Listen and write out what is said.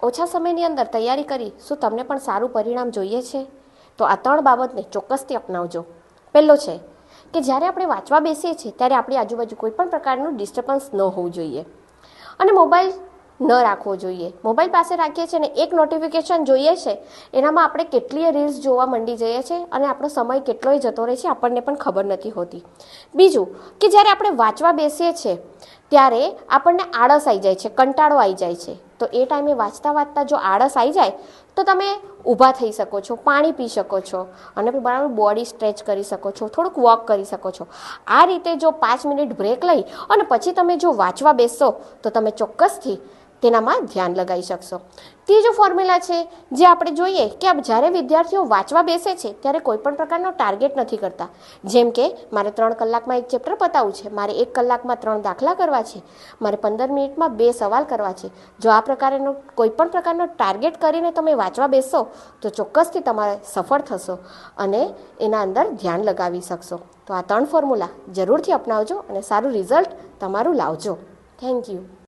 ઓછા સમયની અંદર તૈયારી કરી શું તમને પણ સારું પરિણામ જોઈએ છે? તો આ 3 બાબતને ચોક્કસથી અપનાવજો. પહેલો છે કે જ્યારે આપણે વાંચવા બેસીએ છીએ ત્યારે આપણી આજુબાજુ કોઈ પણ પ્રકારનું ડિસ્ટર્બન્સ ન હોવું જોઈએ અને મોબાઈલ ન રાખવો જોઈએ. મોબાઈલ પાસે રાખીએ છીએ ને એક નોટિફિકેશન જોઈએ છે એનામાં આપણે કેટલીય રીલ્સ જોવા માંડી જઈએ છીએ અને આપણો સમય કેટલોય જતો રહે છે આપણને પણ ખબર નથી હોતી. બીજું કે જ્યારે આપણે વાંચવા બેસીએ છીએ ત્યારે આપણને આળસ આવી જાય છે, કંટાળો આવી જાય છે. તો એ ટાઈમે વાંચતા વાંચતા જો આળસ આવી જાય તો તમે ઊભા થઈ શકો છો, પાણી પી શકો છો અને બરાબર બોડી સ્ટ્રેચ કરી શકો છો, થોડુંક વોક કરી શકો છો. આ રીતે જો 5 મિનિટ બ્રેક લઈ અને પછી તમે જો વાંચવા બેસશો તો તમે ચોક્કસથી તેનામાં ધ્યાન લગાવી શકશો. ત્રીજો ફોર્મ્યુલા છે જે આપણે જોઈએ કે જ્યારે વિદ્યાર્થીઓ વાંચવા બેસે છે ત્યારે કોઈ પણ પ્રકારનો ટાર્ગેટ નથી કરતા. જેમ કે મારે 3 કલાકમાં એક ચેપ્ટર પતાવવું છે, મારે 1 કલાકમાં 3 દાખલા કરવા છે, મારે 15 મિનિટમાં 2 સવાલ કરવા છે. જો આ પ્રકારનો કોઈ પણ પ્રકારનો ટાર્ગેટ કરીને તમે વાંચવા બેસશો તો ચોક્કસથી તમારે સફળ થશો અને એના અંદર ધ્યાન લગાવી શકશો. તો આ 3 ફોર્મ્યુલા જરૂરથી અપનાવજો અને સારું રિઝલ્ટ તમારું લાવજો. Thank you.